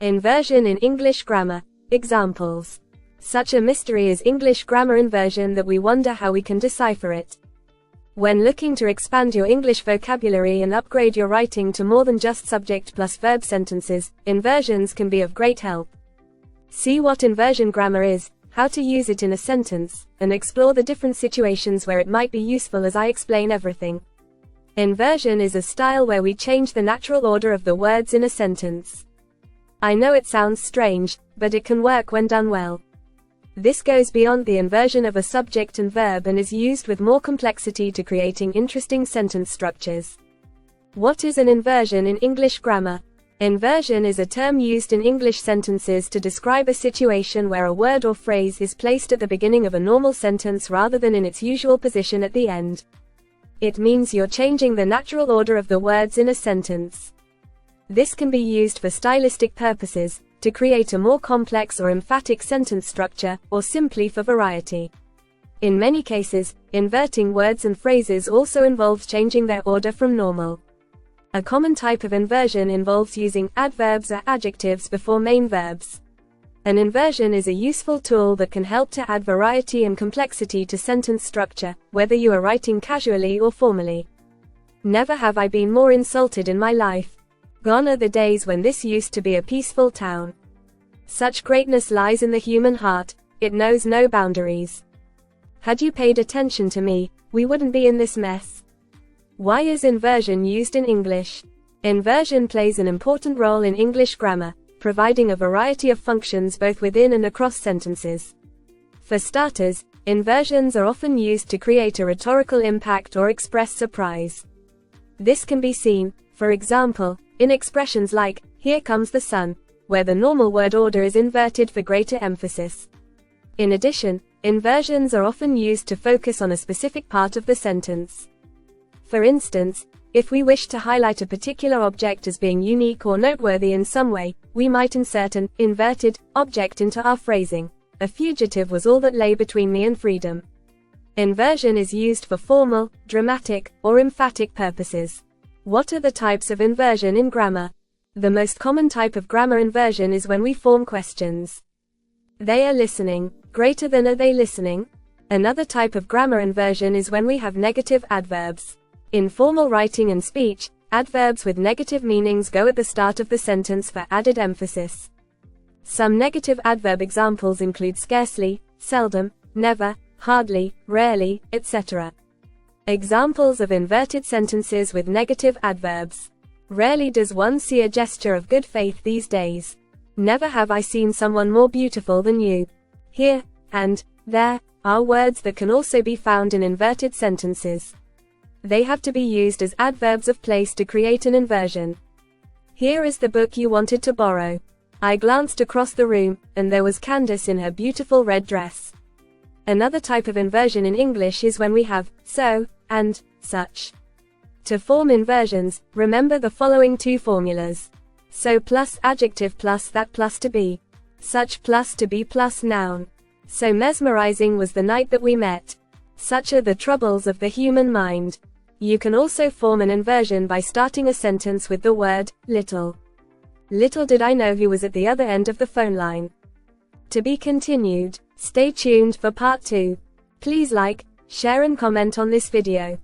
Inversion in English grammar. Examples. Such a mystery is English grammar inversion that we wonder how we can decipher it. When looking to expand your English vocabulary and upgrade your writing to more than just subject-plus-verb sentences, inversions can be of great help. See what inversion grammar is, how to use it in a sentence, and explore the different situations where it might be useful as I explain everything. Inversion is a style where we change the natural order of the words in a sentence. I know it sounds strange, but it can work when done well. This goes beyond the inversion of a subject and verb and is used with more complexity to creating interesting sentence structures. What is an inversion in English grammar? Inversion is a term used in English sentences to describe a situation where a word or phrase is placed at the beginning of a normal sentence rather than in its usual position at the end. It means you're changing the natural order of the words in a sentence. This can be used for stylistic purposes, to create a more complex or emphatic sentence structure, or simply for variety. In many cases, inverting words and phrases also involves changing their order from normal. A common type of inversion involves using adverbs or adjectives before main verbs. An inversion is a useful tool that can help to add variety and complexity to sentence structure, whether you are writing casually or formally. Never have I been more insulted in my life. Gone are the days when this used to be a peaceful town. Such greatness lies in the human heart, it knows no boundaries. Had you paid attention to me, we wouldn't be in this mess. Why is inversion used in English? Inversion plays an important role in English grammar, providing a variety of functions both within and across sentences. For starters, inversions are often used to create a rhetorical impact or express surprise. This can be seen, for example, in expressions like, "Here comes the sun," where the normal word order is inverted for greater emphasis. In addition, inversions are often used to focus on a specific part of the sentence. For instance, if we wish to highlight a particular object as being unique or noteworthy in some way, we might insert an inverted object into our phrasing. A fugitive was all that lay between me and freedom. Inversion is used for formal, dramatic, or emphatic purposes. What are the types of inversion in grammar? The most common type of grammar inversion is when we form questions. They are listening. Greater than are they listening? Another type of grammar inversion is when we have negative adverbs. In formal writing and speech, adverbs with negative meanings go at the start of the sentence for added emphasis. Some negative adverb examples include scarcely, seldom, never, hardly, rarely, etc. Examples of inverted sentences with negative adverbs. Rarely does one see a gesture of good faith these days. Never have I seen someone more beautiful than you. Here, and there, are words that can also be found in inverted sentences. They have to be used as adverbs of place to create an inversion. Here is the book you wanted to borrow. I glanced across the room, and there was Candace in her beautiful red dress. Another type of inversion in English is when we have so and such. To form inversions, remember the following two formulas. So plus adjective plus that plus to be. Such plus to be plus noun. So mesmerizing was the night that we met. Such are the troubles of the human mind. You can also form an inversion by starting a sentence with the word little. Little did I know who was at the other end of the phone line. To be continued. Stay tuned for part 2. Please like, share and comment on this video.